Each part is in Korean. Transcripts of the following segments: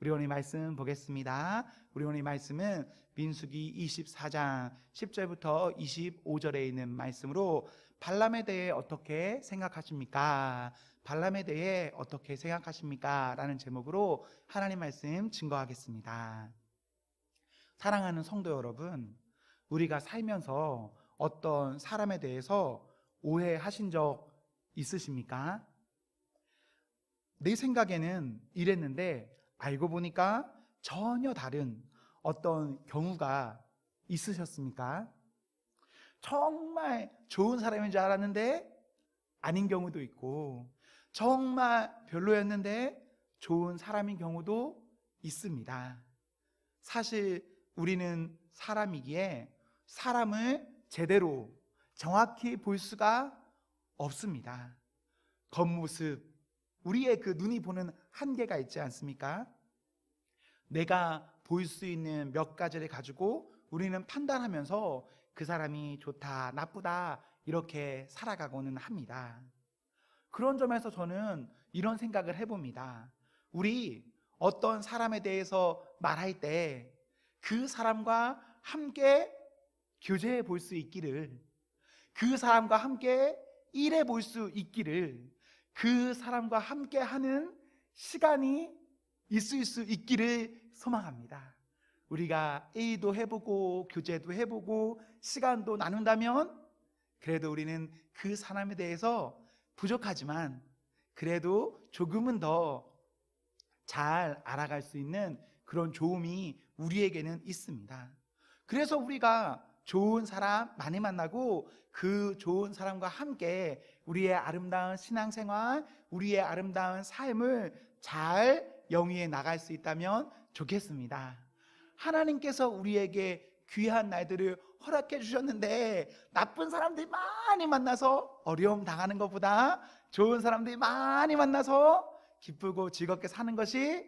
우리 오늘 말씀 보겠습니다. 우리 오늘 말씀은 민수기 24장 10절부터 25절에 있는 말씀으로 발람에 대해 어떻게 생각하십니까? 발람에 대해 어떻게 생각하십니까? 라는 제목으로 하나님 말씀 증거하겠습니다. 사랑하는 성도 여러분, 우리가 살면서 어떤 사람에 대해서 오해하신 적 있으십니까? 내 생각에는 이랬는데 알고 보니까 전혀 다른 어떤 경우가 있으셨습니까? 정말 좋은 사람인 줄 알았는데 아닌 경우도 있고, 정말 별로였는데 좋은 사람인 경우도 있습니다. 사실 우리는 사람이기에 사람을 제대로 정확히 볼 수가 없습니다. 겉모습, 우리의 그 눈이 보는 한계가 있지 않습니까? 내가 볼 수 있는 몇 가지를 가지고 우리는 판단하면서 그 사람이 좋다, 나쁘다 이렇게 살아가고는 합니다. 그런 점에서 저는 이런 생각을 해봅니다. 우리 어떤 사람에 대해서 말할 때 그 사람과 함께 교제해 볼 수 있기를, 그 사람과 함께 일해 볼 수 있기를, 그 사람과 함께 하는 시간이 있을 수 있기를 소망합니다. 우리가 일도 해보고 교제도 해보고 시간도 나눈다면 그래도 우리는 그 사람에 대해서 부족하지만 그래도 조금은 더 잘 알아갈 수 있는 그런 좋음이 우리에게는 있습니다. 그래서 우리가 좋은 사람 많이 만나고 그 좋은 사람과 함께 우리의 아름다운 신앙생활, 우리의 아름다운 삶을 잘 영위해 나갈 수 있다면 좋겠습니다. 하나님께서 우리에게 귀한 날들을 허락해 주셨는데 나쁜 사람들이 많이 만나서 어려움 당하는 것보다 좋은 사람들이 많이 만나서 기쁘고 즐겁게 사는 것이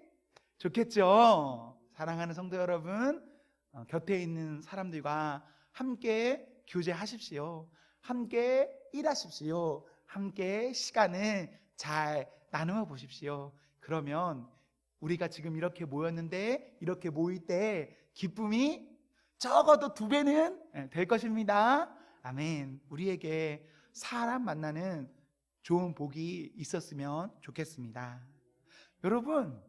좋겠죠. 사랑하는 성도 여러분, 곁에 있는 사람들과 함께 교제하십시오. 함께 일하십시오. 함께 시간을 잘 나누어 보십시오. 그러면 우리가 지금 이렇게 모였는데 이렇게 모일 때 기쁨이 적어도 2배는 될 것입니다. 아멘. 우리에게 사람 만나는 좋은 복이 있었으면 좋겠습니다. 여러분,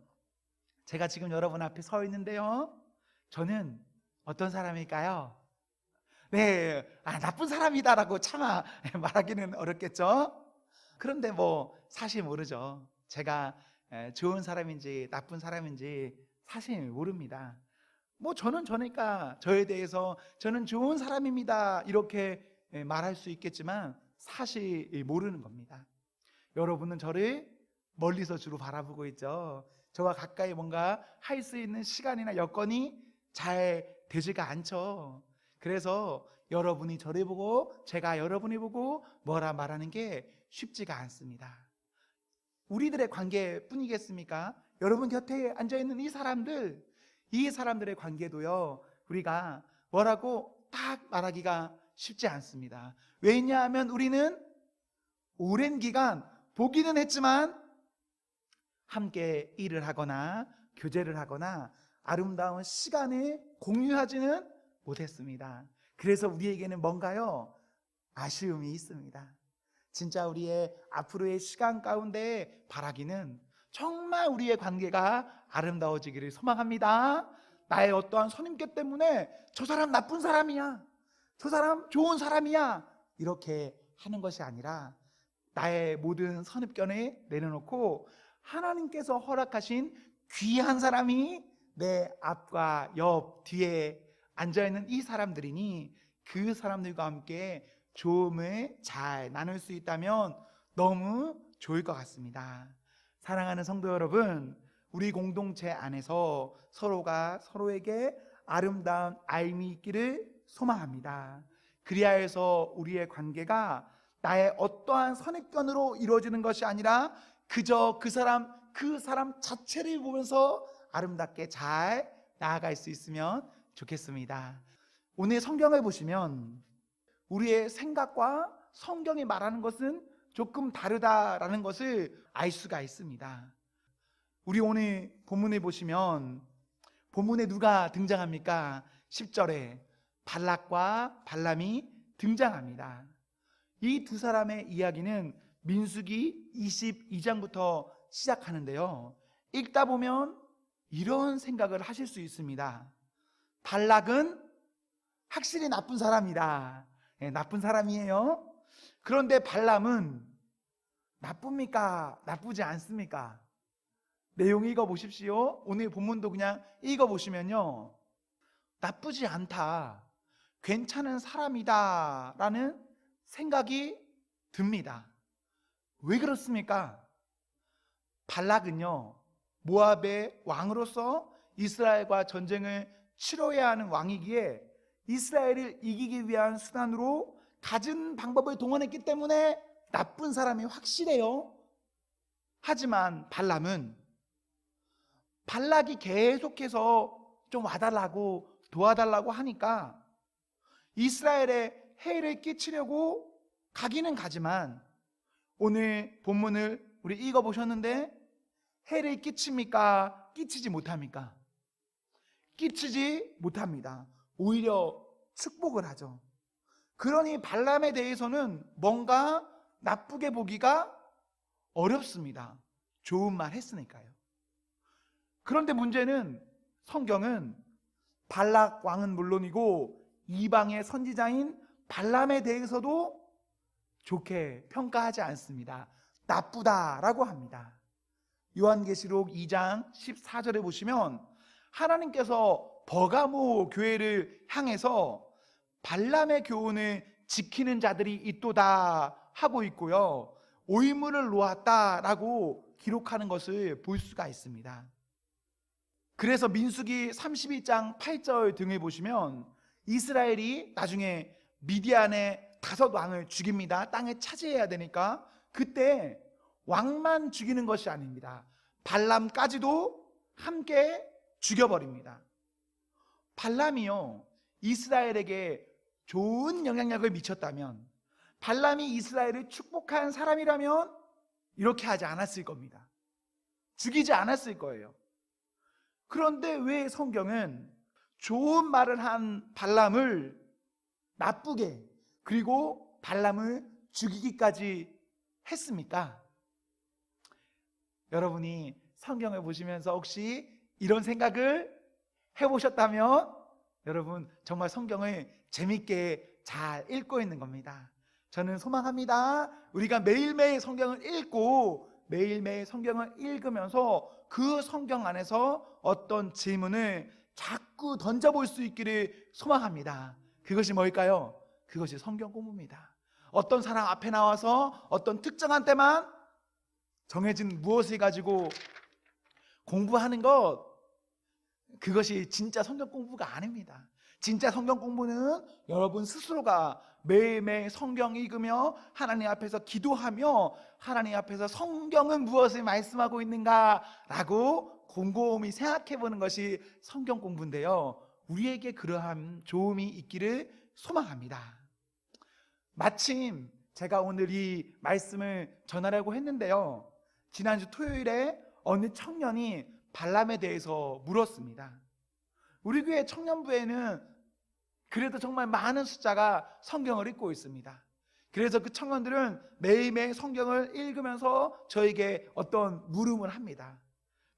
제가 지금 여러분 앞에 서 있는데요, 저는 어떤 사람일까요? 네, 나쁜 사람이다라고 차마 말하기는 어렵겠죠? 그런데 사실 모르죠. 제가 좋은 사람인지 나쁜 사람인지 사실 모릅니다. 저는 저니까 저에 대해서 저는 좋은 사람입니다 이렇게 말할 수 있겠지만 사실 모르는 겁니다. 여러분은 저를 멀리서 주로 바라보고 있죠. 저와 가까이 뭔가 할 수 있는 시간이나 여건이 잘 되지가 않죠. 그래서 여러분이 저를 보고 제가 여러분이 보고 뭐라 말하는 게 쉽지가 않습니다. 우리들의 관계뿐이겠습니까? 여러분 곁에 앉아있는 이 사람들의 관계도요, 우리가 뭐라고 딱 말하기가 쉽지 않습니다. 왜냐하면 우리는 오랜 기간 보기는 했지만 함께 일을 하거나 교제를 하거나 아름다운 시간을 공유하지는 못했습니다. 그래서 우리에게는 뭔가요? 아쉬움이 있습니다. 진짜 우리의 앞으로의 시간 가운데 바라기는 정말 우리의 관계가 아름다워지기를 소망합니다. 나의 어떠한 선입견 때문에 저 사람 나쁜 사람이야, 저 사람 좋은 사람이야 이렇게 하는 것이 아니라 나의 모든 선입견을 내려놓고 하나님께서 허락하신 귀한 사람이 내 앞과 옆 뒤에 앉아있는 이 사람들이니 그 사람들과 함께 좋음을 잘 나눌 수 있다면 너무 좋을 것 같습니다. 사랑하는 성도 여러분, 우리 공동체 안에서 서로가 서로에게 아름다운 알미 있기를 소망합니다. 그리하여서 우리의 관계가 나의 어떠한 선입견으로 이루어지는 것이 아니라 그저 그 사람 자체를 보면서 아름답게 잘 나아갈 수 있으면 좋겠습니다. 오늘 성경을 보시면 우리의 생각과 성경이 말하는 것은 조금 다르다라는 것을 알 수가 있습니다. 우리 오늘 본문을 보시면 본문에 누가 등장합니까? 10절에 발락과 발람이 등장합니다. 이 두 사람의 이야기는 민수기 22장부터 시작하는데요. 읽다 보면 이런 생각을 하실 수 있습니다. 발락은 확실히 나쁜 사람이다. 나쁜 사람이에요. 그런데 발람은 나쁩니까? 나쁘지 않습니까? 내용 읽어보십시오. 오늘 본문도 그냥 읽어보시면요, 나쁘지 않다, 괜찮은 사람이다 라는 생각이 듭니다. 왜 그렇습니까? 발락은요, 모압의 왕으로서 이스라엘과 전쟁을 치러야 하는 왕이기에 이스라엘을 이기기 위한 수단으로 갖은 방법을 동원했기 때문에 나쁜 사람이 확실해요. 하지만 발람은 발락이 계속해서 좀 와달라고 도와달라고 하니까 이스라엘에 해를 끼치려고 가기는 가지만 오늘 본문을 우리 읽어보셨는데 해를 끼칩니까? 끼치지 못합니까? 끼치지 못합니다. 오히려 축복을 하죠. 그러니 발람에 대해서는 뭔가 나쁘게 보기가 어렵습니다. 좋은 말 했으니까요. 그런데 문제는 성경은 발락 왕은 물론이고 이방의 선지자인 발람에 대해서도 좋게 평가하지 않습니다. 나쁘다라고 합니다. 요한계시록 2장 14절에 보시면 하나님께서 버가모 교회를 향해서 발람의 교훈을 지키는 자들이 있도다 하고 있고요, 오인물을 놓았다라고 기록하는 것을 볼 수가 있습니다. 그래서 민수기 32장 8절 등을 보시면 이스라엘이 나중에 미디안의 5왕을 죽입니다. 땅을 차지해야 되니까. 그때 왕만 죽이는 것이 아닙니다. 발람까지도 함께 죽여버립니다. 발람이요, 이스라엘에게 좋은 영향력을 미쳤다면, 발람이 이스라엘을 축복한 사람이라면 이렇게 하지 않았을 겁니다. 죽이지 않았을 거예요. 그런데 왜 성경은 좋은 말을 한 발람을 나쁘게, 그리고 발람을 죽이기까지 했습니까? 여러분이 성경을 보시면서 혹시 이런 생각을 해보셨다면 여러분 정말 성경을 재밌게 잘 읽고 있는 겁니다. 저는 소망합니다. 우리가 매일매일 성경을 읽고 매일매일 성경을 읽으면서 그 성경 안에서 어떤 질문을 자꾸 던져볼 수 있기를 소망합니다. 그것이 뭘까요? 그것이 성경 공부입니다. 어떤 사람 앞에 나와서 어떤 특정한 때만 정해진 무엇을 가지고 공부하는 것, 그것이 진짜 성경 공부가 아닙니다. 진짜 성경 공부는 여러분 스스로가 매일매일 성경 읽으며 하나님 앞에서 기도하며 하나님 앞에서 성경은 무엇을 말씀하고 있는가라고 곰곰이 생각해 보는 것이 성경 공부인데요, 우리에게 그러한 좋음이 있기를 소망합니다. 마침 제가 오늘 이 말씀을 전하려고 했는데요, 지난주 토요일에 어느 청년이 발람에 대해서 물었습니다. 우리 교회 청년부에는 그래도 정말 많은 숫자가 성경을 읽고 있습니다. 그래서 그 청년들은 매일매일 성경을 읽으면서 저에게 어떤 물음을 합니다.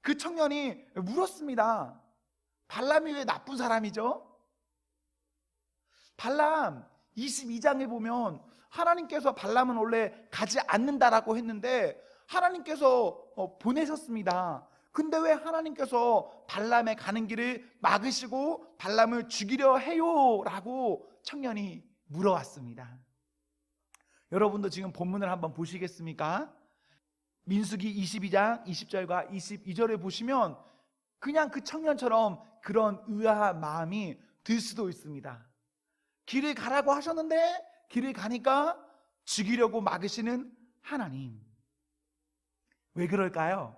그 청년이 물었습니다. 발람이 왜 나쁜 사람이죠? 발람 22장에 보면 하나님께서 발람은 원래 가지 않는다라고 했는데 하나님께서 보내셨습니다. 근데 왜 하나님께서 발람의 가는 길을 막으시고 발람을 죽이려 해요? 라고 청년이 물어왔습니다. 여러분도 지금 본문을 한번 보시겠습니까? 민수기 22장 20절과 22절에 보시면 그냥 그 청년처럼 그런 의아한 마음이 들 수도 있습니다. 길을 가라고 하셨는데 길을 가니까 죽이려고 막으시는 하나님, 왜 그럴까요?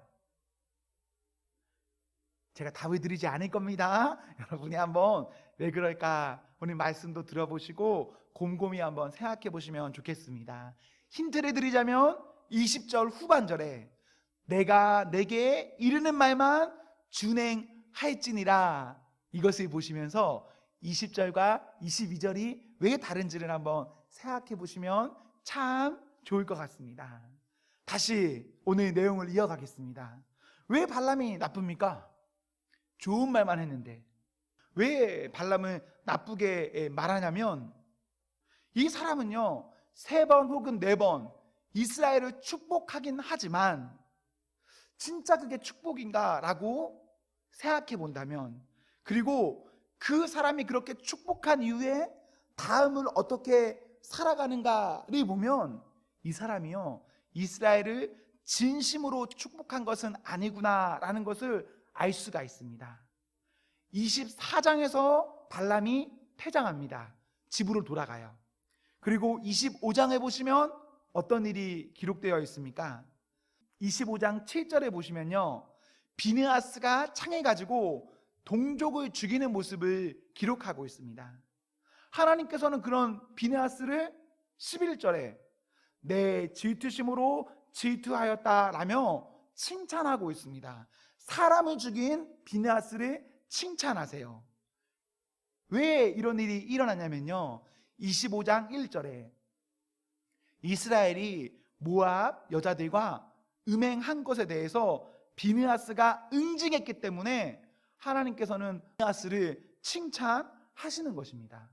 제가 답을 드리지 않을 겁니다. 여러분이 한번 왜 그럴까 오늘 말씀도 들어보시고 곰곰이 한번 생각해 보시면 좋겠습니다. 힌트를 드리자면 20절 후반절에 내가 내게 이르는 말만 준행할지니라. 이것을 보시면서 20절과 22절이 왜 다른지를 한번 생각해 보시면 참 좋을 것 같습니다. 다시 오늘 내용을 이어가겠습니다. 왜 발람이 나쁩니까? 좋은 말만 했는데 왜 발람을 나쁘게 말하냐면, 이 사람은요 3번 혹은 4번 이스라엘을 축복하긴 하지만 진짜 그게 축복인가 라고 생각해 본다면, 그리고 그 사람이 그렇게 축복한 이후에 다음을 어떻게 살아가는가를 보면 이 사람이요 이스라엘을 진심으로 축복한 것은 아니구나 라는 것을 알 수가 있습니다. 24장에서 발람이 퇴장합니다. 집으로 돌아가요. 그리고 25장에 보시면 어떤 일이 기록되어 있습니까? 25장 7절에 보시면요 비느하스가 창에 가지고 동족을 죽이는 모습을 기록하고 있습니다. 하나님께서는 그런 비느하스를 11절에 내 질투심으로 질투하였다라며 칭찬하고 있습니다. 사람을 죽인 비느하스를 칭찬하세요. 왜 이런 일이 일어나냐면요 25장 1절에 이스라엘이 모압 여자들과 음행한 것에 대해서 비느하스가 응징했기 때문에 하나님께서는 비느하스를 칭찬하시는 것입니다.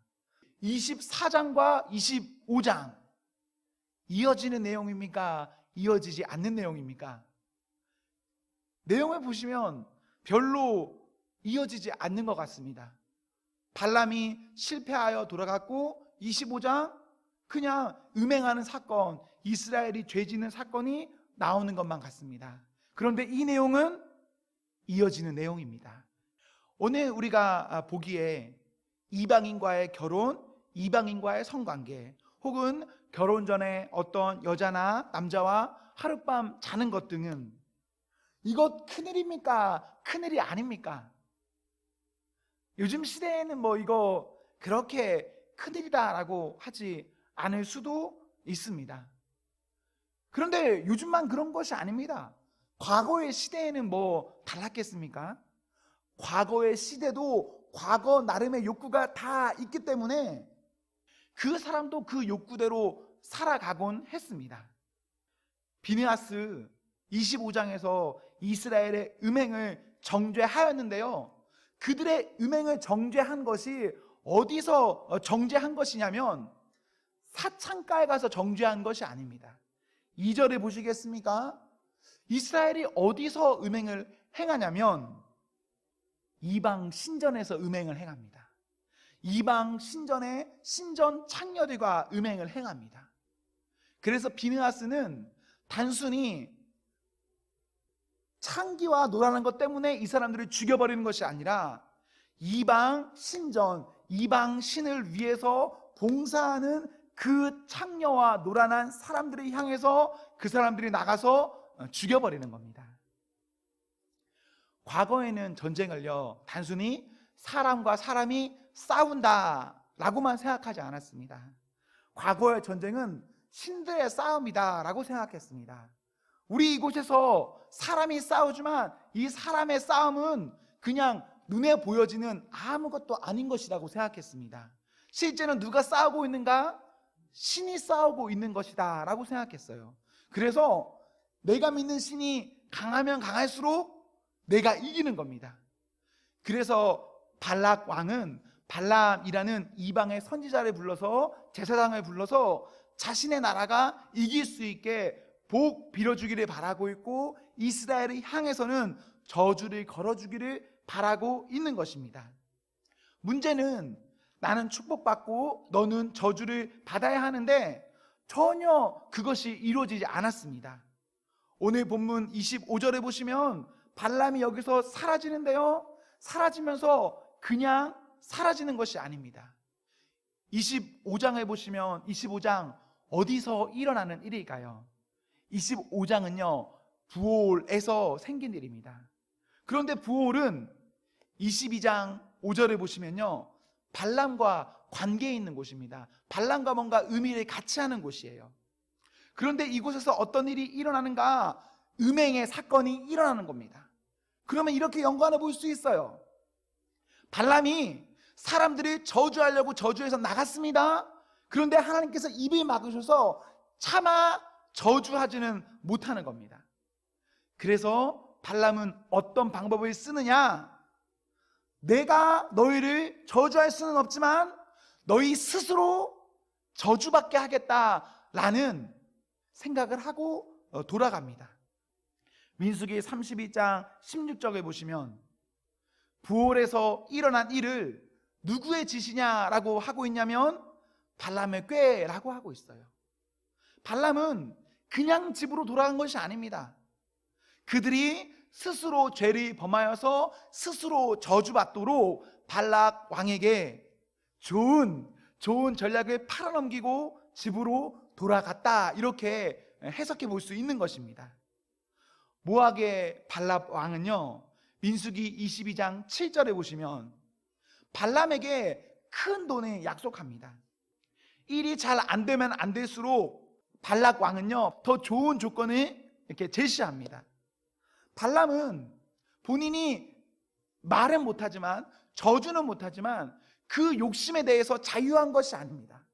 24장과 25장 이어지는 내용입니까? 이어지지 않는 내용입니까? 내용을 보시면 별로 이어지지 않는 것 같습니다. 발람이 실패하여 돌아갔고 25장 그냥 음행하는 사건, 이스라엘이 죄짓는 사건이 나오는 것만 같습니다. 그런데 이 내용은 이어지는 내용입니다. 오늘 우리가 보기에 이방인과의 결혼, 이방인과의 성관계, 혹은 결혼 전에 어떤 여자나 남자와 하룻밤 자는 것 등은 이것 큰일입니까? 큰일이 아닙니까? 요즘 시대에는 뭐 이거 그렇게 큰일이다라고 하지 않을 수도 있습니다. 그런데 요즘만 그런 것이 아닙니다. 과거의 시대에는 뭐 달랐겠습니까? 과거의 시대도 과거 나름의 욕구가 다 있기 때문에 그 사람도 그 욕구대로 살아가곤 했습니다. 비느하스 25장에서 이스라엘의 음행을 정죄하였는데요, 그들의 음행을 정죄한 것이 어디서 정죄한 것이냐면 사창가에 가서 정죄한 것이 아닙니다. 2절에 보시겠습니까? 이스라엘이 어디서 음행을 행하냐면 이방 신전에서 음행을 행합니다. 이방 신전의 신전 창녀들과 음행을 행합니다. 그래서 비느하스는 단순히 창기와 노라는 것 때문에 이 사람들을 죽여버리는 것이 아니라 이방 신전, 이방 신을 위해서 봉사하는 그 창녀와 노란한 사람들을 향해서 그 사람들이 나가서 죽여버리는 겁니다. 과거에는 전쟁을요 단순히 사람과 사람이 싸운다라고만 생각하지 않았습니다. 과거의 전쟁은 신들의 싸움이다라고 생각했습니다. 우리 이곳에서 사람이 싸우지만 이 사람의 싸움은 그냥 눈에 보여지는 아무것도 아닌 것이라고 생각했습니다. 실제는 누가 싸우고 있는가? 신이 싸우고 있는 것이다 라고 생각했어요. 그래서 내가 믿는 신이 강하면 강할수록 내가 이기는 겁니다. 그래서 발락 왕은 발람이라는 이방의 선지자를 불러서, 제사장을 불러서 자신의 나라가 이길 수 있게 복 빌어주기를 바라고 있고 이스라엘을 향해서는 저주를 걸어주기를 바라고 있는 것입니다. 문제는 나는 축복받고 너는 저주를 받아야 하는데 전혀 그것이 이루어지지 않았습니다. 오늘 본문 25절에 보시면 발람이 여기서 사라지는데요, 사라지면서 그냥 사라지는 것이 아닙니다. 25장에 보시면 25장 어디서 일어나는 일일까요? 25장은요 부올에서 생긴 일입니다. 그런데 부올은 22장 5절에 보시면요 발람과 관계에 있는 곳입니다. 발람과 뭔가 의미를 같이 하는 곳이에요. 그런데 이곳에서 어떤 일이 일어나는가? 음행의 사건이 일어나는 겁니다. 그러면 이렇게 연관해 볼 수 있어요. 발람이 사람들이 저주하려고 저주해서 나갔습니다. 그런데 하나님께서 입을 막으셔서 차마 저주하지는 못하는 겁니다. 그래서 발람은 어떤 방법을 쓰느냐? 내가 너희를 저주할 수는 없지만 너희 스스로 저주받게 하겠다라는 생각을 하고 돌아갑니다. 민수기 32장 16절에 보시면 부올에서 일어난 일을 누구의 짓이냐라고 하고 있냐면 발람의 꾀라고 하고 있어요. 발람은 그냥 집으로 돌아간 것이 아닙니다. 그들이 스스로 죄를 범하여서 스스로 저주받도록 발락 왕에게 좋은 전략을 팔아넘기고 집으로 돌아갔다, 이렇게 해석해 볼 수 있는 것입니다. 모압의 발락 왕은요, 민수기 22장 7절에 보시면 발람에게 큰 돈을 약속합니다. 일이 잘 안 되면 안 될수록 발락 왕은요, 더 좋은 조건을 이렇게 제시합니다. 발람은 본인이 말은 못하지만, 저주는 못하지만 그 욕심에 대해서 자유한 것이 아닙니다.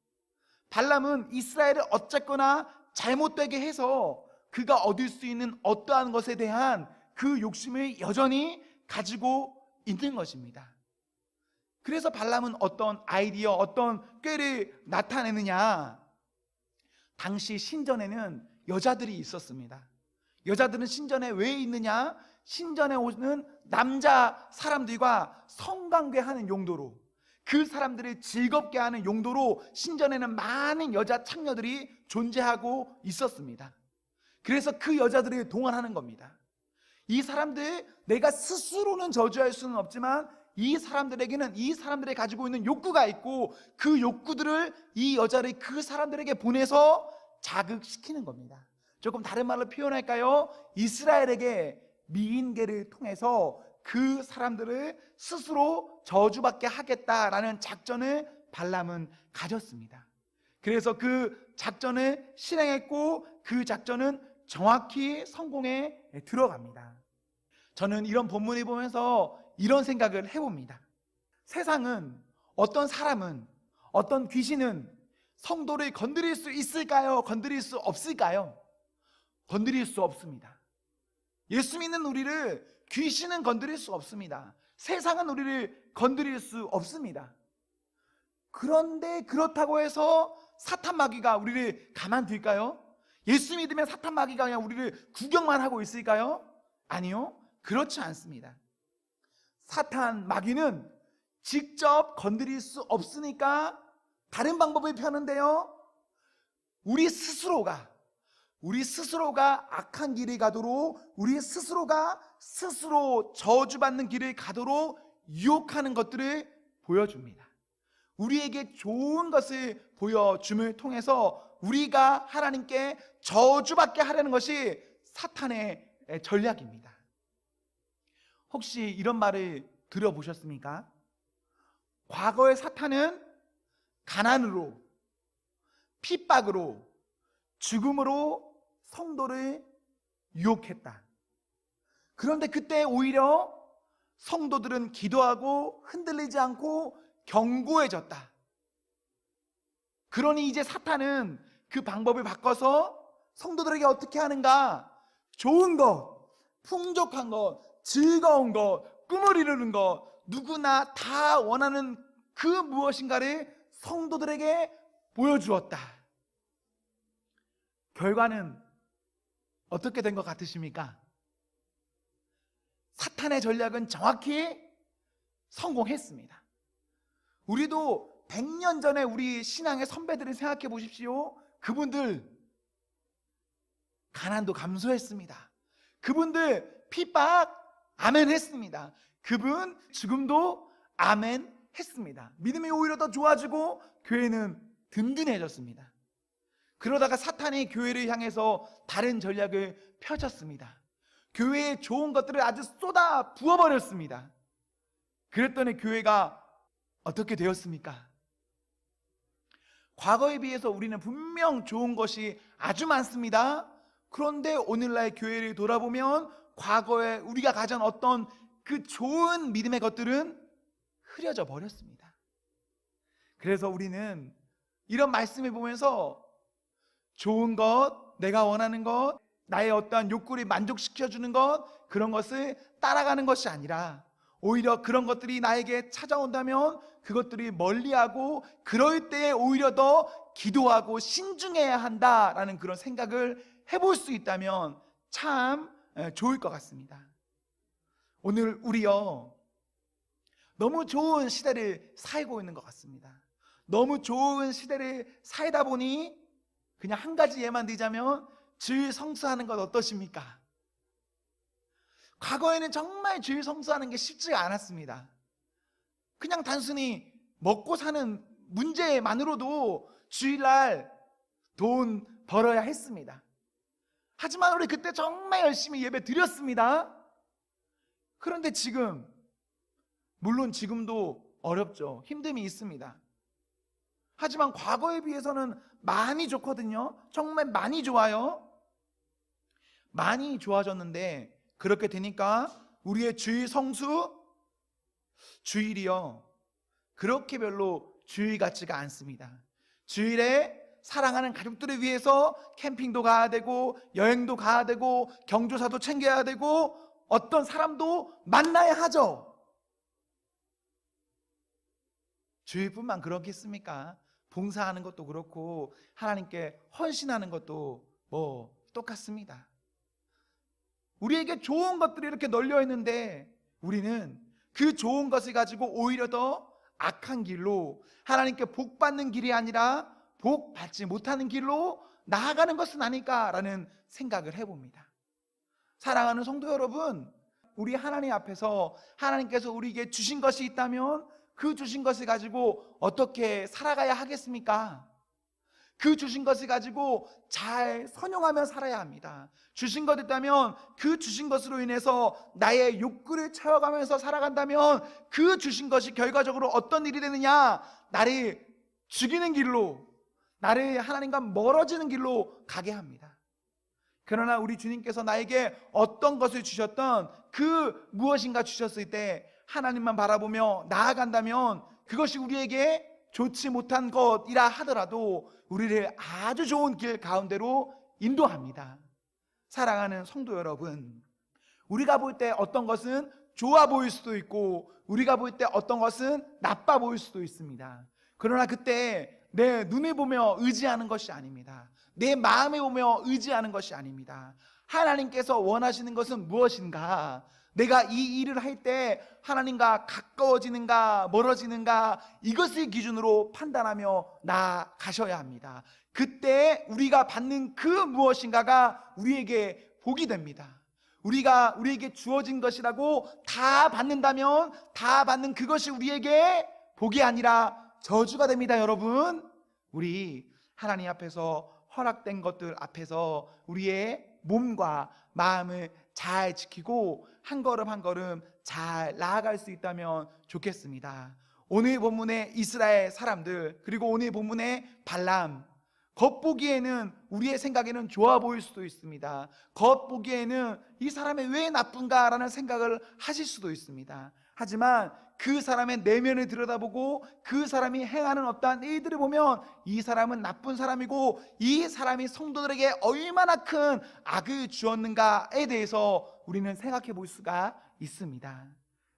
발람은 이스라엘을 어쨌거나 잘못되게 해서 그가 얻을 수 있는 어떠한 것에 대한 그 욕심을 여전히 가지고 있는 것입니다. 그래서 발람은 어떤 아이디어, 어떤 꾀를 나타내느냐? 당시 신전에는 여자들이 있었습니다. 여자들은 신전에 왜 있느냐? 신전에 오는 남자 사람들과 성관계하는 용도로, 그 사람들을 즐겁게 하는 용도로 신전에는 많은 여자 창녀들이 존재하고 있었습니다. 그래서 그 여자들을 동원하는 겁니다. 이 사람들, 내가 스스로는 저주할 수는 없지만 이 사람들에게는 이 사람들이 가지고 있는 욕구가 있고 그 욕구들을 이 여자를 그 사람들에게 보내서 자극시키는 겁니다. 조금 다른 말로 표현할까요? 이스라엘에게 미인계를 통해서 그 사람들을 스스로 저주받게 하겠다라는 작전을 발람은 가졌습니다. 그래서 그 작전을 실행했고 그 작전은 정확히 성공에 들어갑니다. 저는 이런 본문을 보면서 이런 생각을 해봅니다. 세상은, 어떤 사람은, 어떤 귀신은 성도를 건드릴 수 있을까요? 건드릴 수 없을까요? 건드릴 수 없습니다. 예수 믿는 우리를 귀신은 건드릴 수 없습니다. 세상은 우리를 건드릴 수 없습니다. 그런데 그렇다고 해서 사탄 마귀가 우리를 가만둘까요? 예수 믿으면 사탄 마귀가 그냥 우리를 구경만 하고 있을까요? 아니요, 그렇지 않습니다. 사탄 마귀는 직접 건드릴 수 없으니까 다른 방법을 펴는데요, 우리 스스로가 악한 길을 가도록, 우리 스스로가 스스로 저주받는 길을 가도록 유혹하는 것들을 보여줍니다. 우리에게 좋은 것을 보여줌을 통해서 우리가 하나님께 저주받게 하려는 것이 사탄의 전략입니다. 혹시 이런 말을 들어보셨습니까? 과거의 사탄은 가난으로, 핍박으로, 죽음으로 성도를 유혹했다. 그런데 그때 오히려 성도들은 기도하고 흔들리지 않고 견고해졌다. 그러니 이제 사탄은 그 방법을 바꿔서 성도들에게 어떻게 하는가? 좋은 것, 풍족한 것, 즐거운 것, 꿈을 이루는 것, 누구나 다 원하는 그 무엇인가를 성도들에게 보여주었다. 결과는 어떻게 된 것 같으십니까? 사탄의 전략은 정확히 성공했습니다. 우리도 100년 전에 우리 신앙의 선배들을 생각해 보십시오. 그분들 가난도 감수했습니다. 그분들 핍박 아멘 했습니다. 그분 죽음도 아멘 했습니다. 믿음이 오히려 더 좋아지고 교회는 든든해졌습니다. 그러다가 사탄이 교회를 향해서 다른 전략을 펼쳤습니다. 교회에 좋은 것들을 아주 쏟아 부어버렸습니다. 그랬더니 교회가 어떻게 되었습니까? 과거에 비해서 우리는 분명 좋은 것이 아주 많습니다. 그런데 오늘날 교회를 돌아보면 과거에 우리가 가진 어떤 그 좋은 믿음의 것들은 흐려져 버렸습니다. 그래서 우리는 이런 말씀을 보면서 좋은 것, 내가 원하는 것, 나의 어떠한 욕구를 만족시켜주는 것, 그런 것을 따라가는 것이 아니라 오히려 그런 것들이 나에게 찾아온다면 그것들이 멀리하고 그럴 때에 오히려 더 기도하고 신중해야 한다라는 그런 생각을 해볼 수 있다면 참 좋을 것 같습니다. 오늘 우리요, 너무 좋은 시대를 살고 있는 것 같습니다. 너무 좋은 시대를 살다 보니 그냥 한 가지 예만 들자면 주일 성수하는 것 어떠십니까? 과거에는 정말 주일 성수하는 게 쉽지가 않았습니다. 그냥 단순히 먹고 사는 문제만으로도 주일날 돈 벌어야 했습니다. 하지만 우리 그때 정말 열심히 예배 드렸습니다. 그런데 지금, 물론 지금도 어렵죠. 힘듦이 있습니다. 하지만 과거에 비해서는 많이 좋거든요. 정말 많이 좋아요. 많이 좋아졌는데 그렇게 되니까 우리의 주일 성수, 주일이요, 그렇게 별로 주일 같지가 않습니다. 주일에 사랑하는 가족들을 위해서 캠핑도 가야 되고 여행도 가야 되고 경조사도 챙겨야 되고 어떤 사람도 만나야 하죠. 주일뿐만 그렇겠습니까? 봉사하는 것도 그렇고 하나님께 헌신하는 것도 뭐 똑같습니다. 우리에게 좋은 것들이 이렇게 널려 있는데 우리는 그 좋은 것을 가지고 오히려 더 악한 길로, 하나님께 복 받는 길이 아니라 복 받지 못하는 길로 나아가는 것은 아닐까라는 생각을 해봅니다. 사랑하는 성도 여러분, 우리 하나님 앞에서 하나님께서 우리에게 주신 것이 있다면 그 주신 것을 가지고 어떻게 살아가야 하겠습니까? 그 주신 것을 가지고 잘 선용하며 살아야 합니다. 주신 것 있다면 그 주신 것으로 인해서 나의 욕구를 채워가면서 살아간다면 그 주신 것이 결과적으로 어떤 일이 되느냐? 나를 죽이는 길로, 나를 하나님과 멀어지는 길로 가게 합니다. 그러나 우리 주님께서 나에게 어떤 것을 주셨던 그 무엇인가 주셨을 때 하나님만 바라보며 나아간다면 그것이 우리에게 좋지 못한 것이라 하더라도 우리를 아주 좋은 길 가운데로 인도합니다. 사랑하는 성도 여러분, 우리가 볼 때 어떤 것은 좋아 보일 수도 있고 우리가 볼 때 어떤 것은 나빠 보일 수도 있습니다. 그러나 그때 내 눈에 보며 의지하는 것이 아닙니다. 내 마음에 보며 의지하는 것이 아닙니다. 하나님께서 원하시는 것은 무엇인가? 내가 이 일을 할 때 하나님과 가까워지는가 멀어지는가, 이것을 기준으로 판단하며 나아가셔야 합니다. 그때 우리가 받는 그 무엇인가가 우리에게 복이 됩니다. 우리에게 주어진 것이라고 다 받는다면 다 받는 그것이 우리에게 복이 아니라 저주가 됩니다. 여러분, 우리 하나님 앞에서 허락된 것들 앞에서 우리의 몸과 마음을 잘 지키고 한 걸음 한 걸음 잘 나아갈 수 있다면 좋겠습니다. 오늘 본문의 이스라엘 사람들, 그리고 오늘 본문의 발람, 겉보기에는 우리의 생각에는 좋아 보일 수도 있습니다. 겉보기에는 이 사람이 왜 나쁜가라는 생각을 하실 수도 있습니다. 하지만 그 사람의 내면을 들여다보고 그 사람이 행하는 어떠한 일들을 보면 이 사람은 나쁜 사람이고 이 사람이 성도들에게 얼마나 큰 악을 주었는가에 대해서 우리는 생각해 볼 수가 있습니다.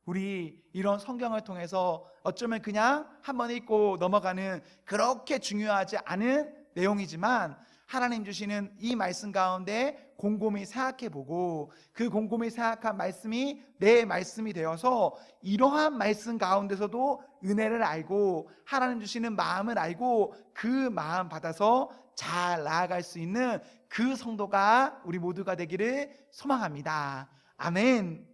우리 이런 성경을 통해서 어쩌면 그냥 한번 읽고 넘어가는 그렇게 중요하지 않은 내용이지만 하나님 주시는 이 말씀 가운데 곰곰이 생각해보고 그 곰곰이 생각한 말씀이 내 말씀이 되어서 이러한 말씀 가운데서도 은혜를 알고 하나님 주시는 마음을 알고 그 마음 받아서 잘 나아갈 수 있는 그 성도가 우리 모두가 되기를 소망합니다. 아멘.